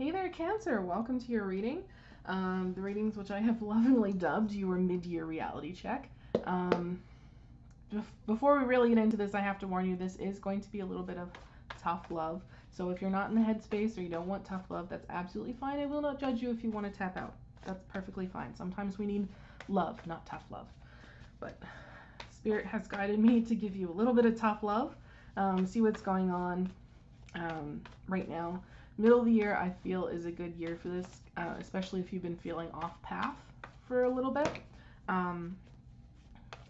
Hey there, Cancer. Welcome to your reading. The readings which I have lovingly dubbed your mid-year reality check. Before we really get into this, I have to warn you, this is going to be a little bit of tough love. So if you're not in the headspace or you don't want tough love, that's absolutely fine. I will not judge you if you want to tap out. That's perfectly fine. Sometimes we need love, not tough love. But Spirit has guided me to give you a little bit of tough love. See what's going on right now. Middle of the year, I feel, is a good year for this, especially if you've been feeling off path for a little bit.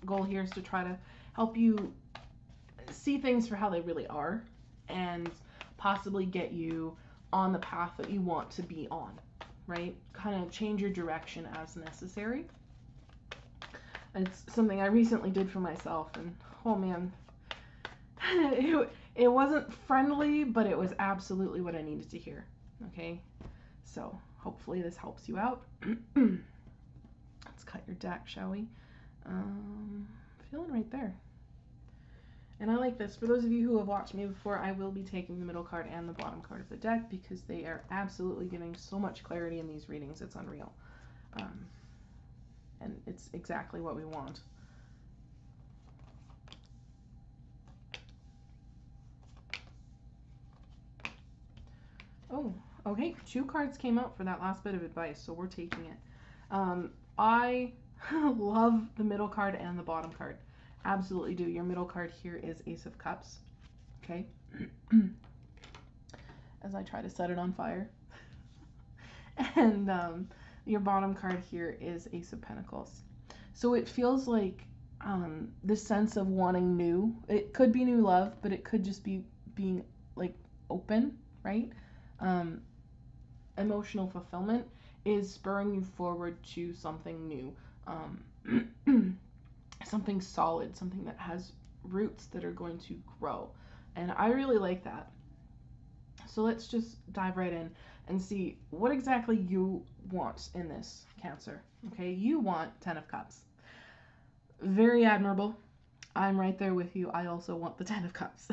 Goal here is to try to help you see things for how they really are and possibly get you on the path that you want to be on, right? Kind of change your direction as necessary. It's something I recently did for myself, and oh man, it wasn't friendly, but it was absolutely what I needed to hear. Okay, so hopefully this helps you out. Let's cut your deck, shall we? Feeling right there. And I like this. For those of you who have watched me before, I will be taking the middle card and the bottom card of the deck because they are absolutely giving so much clarity in these readings. It's unreal. And it's exactly what we want. Oh, okay. 2 cards came out for that last bit of advice, so we're taking it. I love the middle card and the bottom card. Absolutely do. Your middle card here is Ace of Cups. Okay. As I try to set it on fire. And your bottom card here is Ace of Pentacles. So it feels like this sense of wanting new. It could be new love, but it could just be being like open, right? Emotional fulfillment is spurring you forward to something new, something solid, something that has roots that are going to grow. And I really like that. So let's just dive right in and see what exactly you want in this, Cancer. Okay, you want 10 of Cups. Very admirable. I'm right there with you. I also want the 10 of Cups.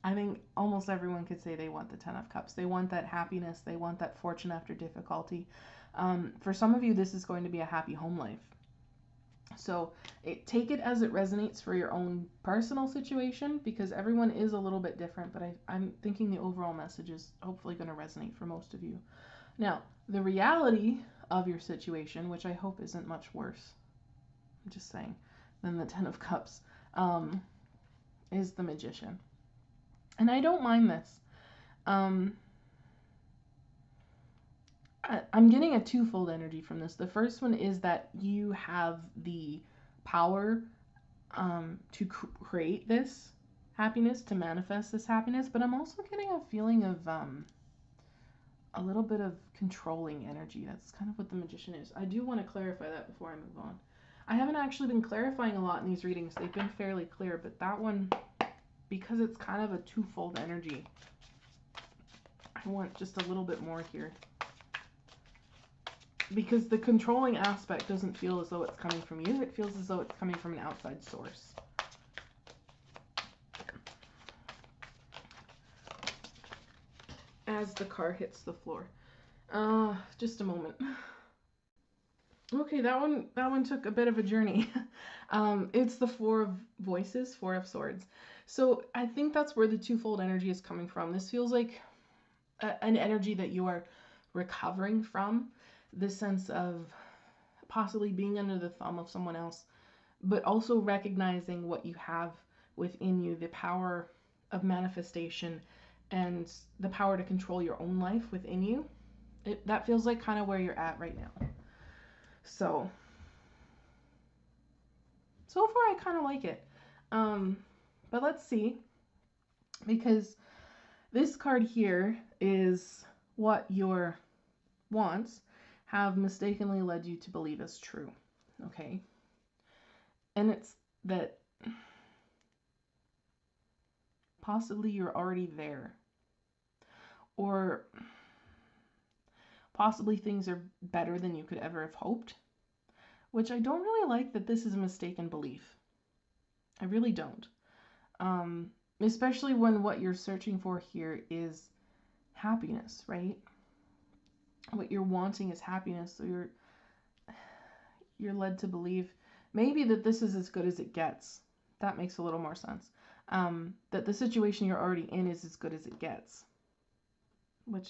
I think almost everyone could say they want the 10 of Cups. They want that happiness. They want that fortune after difficulty. For some of you, this is going to be a happy home life. So take it as it resonates for your own personal situation, because everyone is a little bit different, but I'm thinking the overall message is hopefully going to resonate for most of you. Now, the reality of your situation, which I hope isn't much worse, I'm just saying, than the 10 of Cups, is the Magician. And I don't mind this. I'm getting a twofold energy from this. The first one is that you have the power to create this happiness, to manifest this happiness, but I'm also getting a feeling of a little bit of controlling energy. That's kind of what the Magician is. I do want to clarify that before I move on. I haven't actually been clarifying a lot in these readings. They've been fairly clear, but that one, because it's kind of a twofold energy, I want just a little bit more here. Because the controlling aspect doesn't feel as though it's coming from you. It feels as though it's coming from an outside source. As the car hits the floor. Just a moment. Okay, that one took a bit of a journey. It's the 4 of Voices, 4 of Swords. So I think that's where the twofold energy is coming from. This feels like an energy that you are recovering from. The sense of possibly being under the thumb of someone else, but also recognizing what you have within you, the power of manifestation and the power to control your own life within you. That feels like kind of where you're at right now. So far I kind of like it. But let's see, because this card here is what your wants have mistakenly led you to believe is true, okay? And it's that possibly you're already there, or possibly things are better than you could ever have hoped, which I don't really like that this is a mistaken belief. I really don't. Especially when what you're searching for here is happiness, right? what you're wanting is happiness. So you're led to believe maybe that this is as good as it gets. That makes a little more sense. That the situation you're already in is as good as it gets, which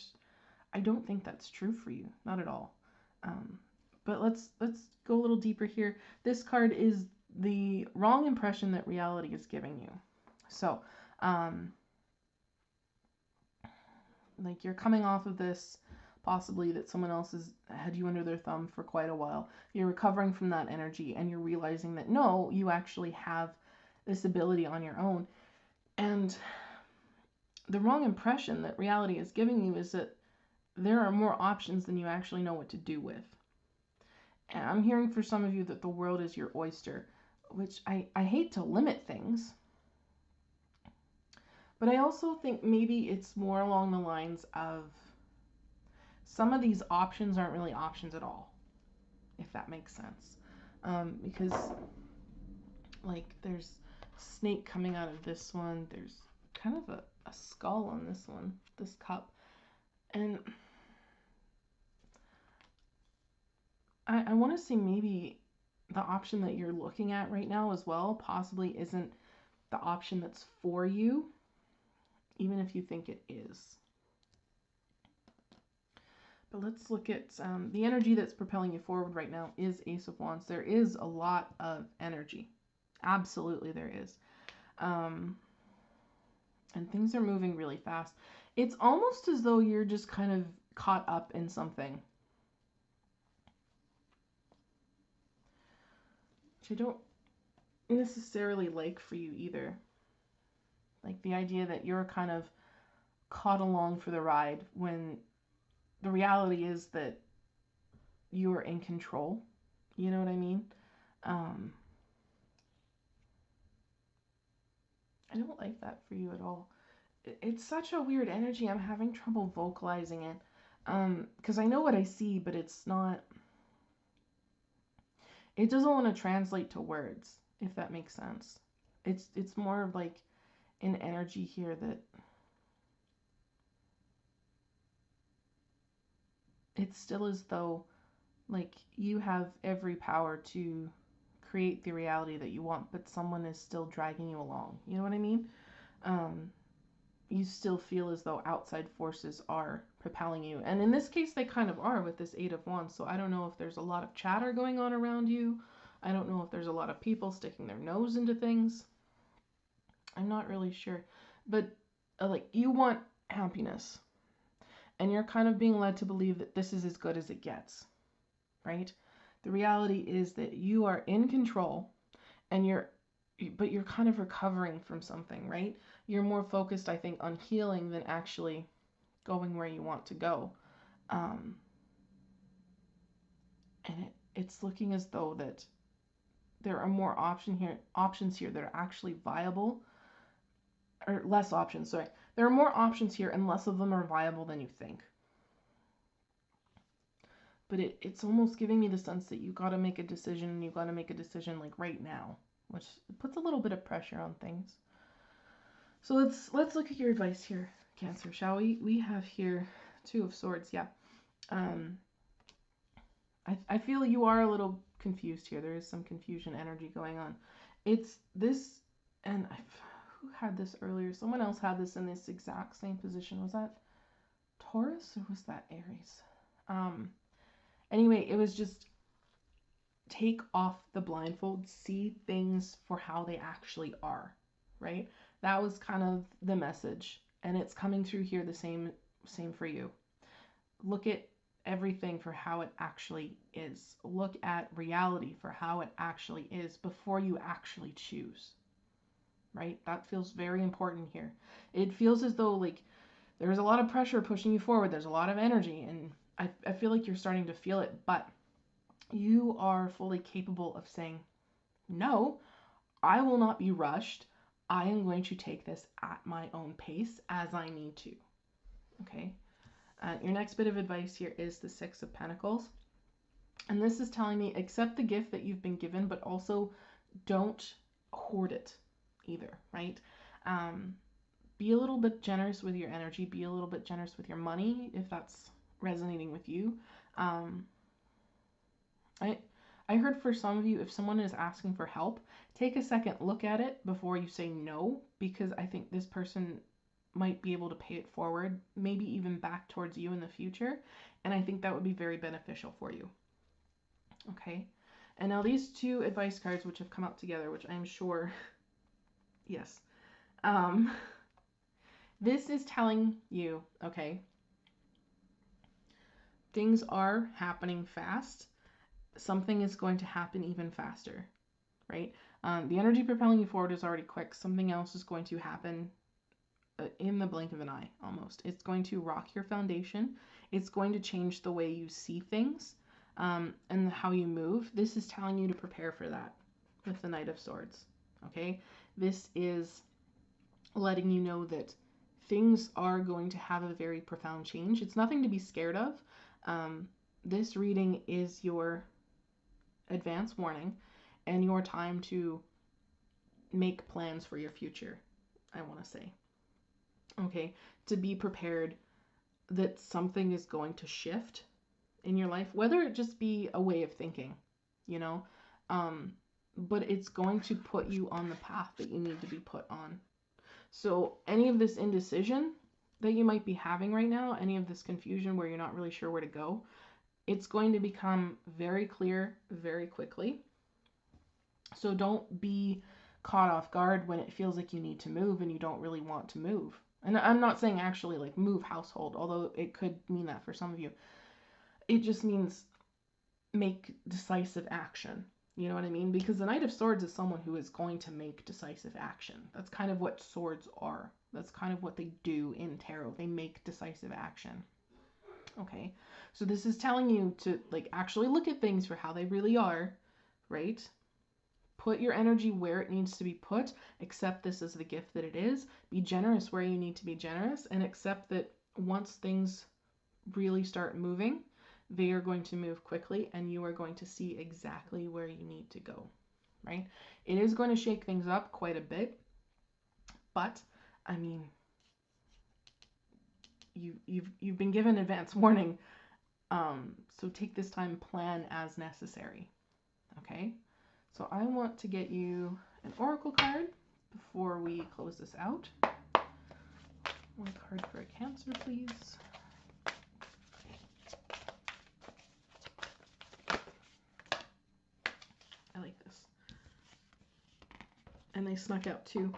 I don't think that's true for you, not at all. But let's go a little deeper here. This card is the wrong impression that reality is giving you. So, like you're coming off of this, possibly that someone else has had you under their thumb for quite a while. You're recovering from that energy and you're realizing that no, you actually have this ability on your own. And the wrong impression that reality is giving you is that there are more options than you actually know what to do with. And I'm hearing for some of you that the world is your oyster, which I hate to limit things. But I also think maybe it's more along the lines of some of these options aren't really options at all, if that makes sense. Because, like, there's snake coming out of this one. There's kind of a skull on this one, this cup. And I want to say maybe the option that you're looking at right now as well possibly isn't the option that's for you, even if you think it is. But let's look at the energy that's propelling you forward right now is Ace of Wands. There is a lot of energy. Absolutely there is. And things are moving really fast. It's almost as though you're just kind of caught up in something. Which I don't necessarily like for you either. Like the idea that you're kind of caught along for the ride when the reality is that you are in control. You know what I mean? I don't like that for you at all. It's such a weird energy. I'm having trouble vocalizing it. Because I know what I see, but it's not... It doesn't want to translate to words, if that makes sense. It's more of like an energy here that... It's still as though, like, you have every power to create the reality that you want, but someone is still dragging you along. You know what I mean? You still feel as though outside forces are propelling you. And in this case, they kind of are with this Eight of Wands. So I don't know if there's a lot of chatter going on around you. I don't know if there's a lot of people sticking their nose into things. I'm not really sure. But, like, you want happiness. And you're kind of being led to believe that this is as good as it gets. Right? The reality is that you are in control and you're kind of recovering from something, right? You're more focused, I think, on healing than actually going where you want to go. And it's looking as though that there are more options here that are actually viable, or less options, sorry. There are more options here and less of them are viable than you think. But it's almost giving me the sense that you got to make a decision, and you got to make a decision like right now, which puts a little bit of pressure on things. So let's look at your advice here, Cancer, shall we? We have here Two of Swords, yeah. I feel you are a little confused here. There is some confusion energy going on. It's this, and who had this earlier? Someone else had this in this exact same position. Was that Taurus or was that Aries? Anyway, it was just take off the blindfold, see things for how they actually are, right? That was kind of the message, and it's coming through here the same for you. Look at everything for how it actually is. Look at reality for how it actually is before you actually choose, right? That feels very important here. It feels as though like there's a lot of pressure pushing you forward. There's a lot of energy, and I feel like you're starting to feel it, but you are fully capable of saying, no, I will not be rushed. I am going to take this at my own pace as I need to. Okay. Your next bit of advice here is the Six of Pentacles. And this is telling me, accept the gift that you've been given, but also don't hoard it either, right? Be a little bit generous with your energy. Be a little bit generous with your money if that's resonating with you. I heard for some of you, if someone is asking for help, take a second look at it before you say no, because I think this person might be able to pay it forward, maybe even back towards you in the future, and I think that would be very beneficial for you. Okay, and now these two advice cards which have come out together, which I'm sure, yes, this is telling you, okay, things are happening fast. Something is going to happen even faster, right? The energy propelling you forward is already quick. Something else is going to happen in the blink of an eye, almost. It's going to rock your foundation. It's going to change the way you see things, and how you move. This is telling you to prepare for that with the Knight of Swords, okay? This is letting you know that things are going to have a very profound change. It's nothing to be scared of. This reading is your advance warning and your time to make plans for your future, I want to say. Okay, to be prepared that something is going to shift in your life, whether it just be a way of thinking, you know, but it's going to put you on the path that you need to be put on. So any of this indecision that you might be having right now, any of this confusion where you're not really sure where to go, it's going to become very clear very quickly. So don't be caught off guard when it feels like you need to move and you don't really want to move. And I'm not saying actually like move household, although it could mean that for some of you. It just means make decisive action. You know what I mean? Because the Knight of Swords is someone who is going to make decisive action. That's kind of what swords are. That's kind of what they do in tarot. They make decisive action. Okay, so this is telling you to like actually look at things for how they really are, right? Put your energy where it needs to be put. Accept this as the gift that it is. Be generous where you need to be generous, and accept that once things really start moving, they are going to move quickly and you are going to see exactly where you need to go, right? It is going to shake things up quite a bit, but I mean, you've been given advance warning, so take this time, plan as necessary. Okay, so I want to get you an oracle card before we close this out. One card for a Cancer, please. I like this. And they snuck out two.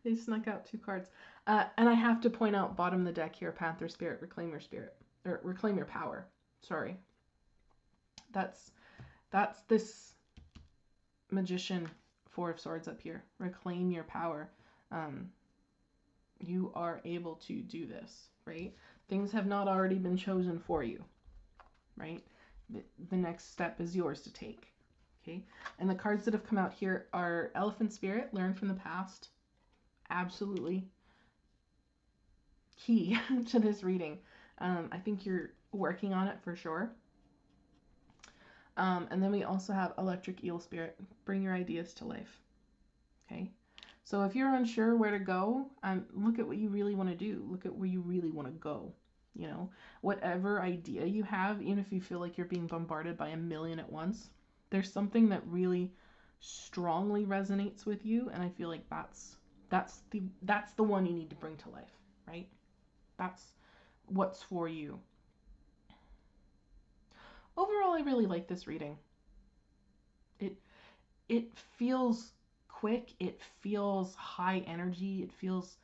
They snuck out two cards. And I have to point out, bottom of the deck here, Panther Spirit, reclaim your spirit. Or reclaim your power. Sorry. That's this Magician, Four of Swords up here. Reclaim your power. You are able to do this, right? Things have not already been chosen for you, right? The next step is yours to take, okay? And the cards that have come out here are Elephant Spirit, learn from the past. Absolutely key to this reading. I think you're working on it for sure. And then we also have Electric Eel Spirit, bring your ideas to life, okay? So if you're unsure where to go, look at what you really want to do. Look at where you really want to go. You know, whatever idea you have, even if you feel like you're being bombarded by a million at once, there's something that really strongly resonates with you, and I feel like that's the one you need to bring to life, right? That's what's for you. Overall, I really like this reading. It feels quick, it feels high energy, it feels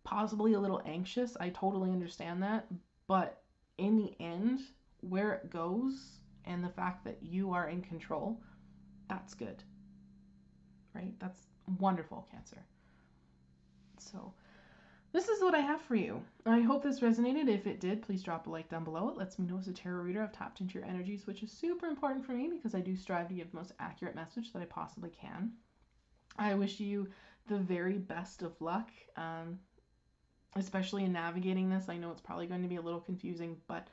possibly a little anxious. I totally understand that, but in the end, where it goes and the fact that you are in control, that's good, right? That's wonderful, Cancer. So this is what I have for you. I hope this resonated. If it did, please drop a like down below. It lets me know as a tarot reader I've tapped into your energies, which is super important for me because I do strive to give the most accurate message that I possibly can. I wish you the very best of luck, especially in navigating this. I know it's probably going to be a little confusing, but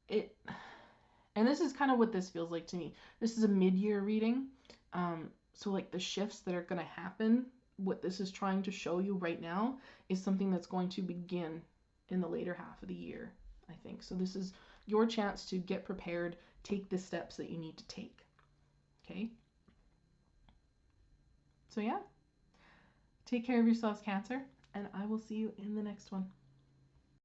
and this is kind of what this feels like to me. This is a mid-year reading, so like the shifts that are going to happen, what this is trying to show you right now is something that's going to begin in the later half of the year, I think. So this is your chance to get prepared, take the steps that you need to take. Okay? So yeah, take care of yourselves, Cancer, and I will see you in the next one.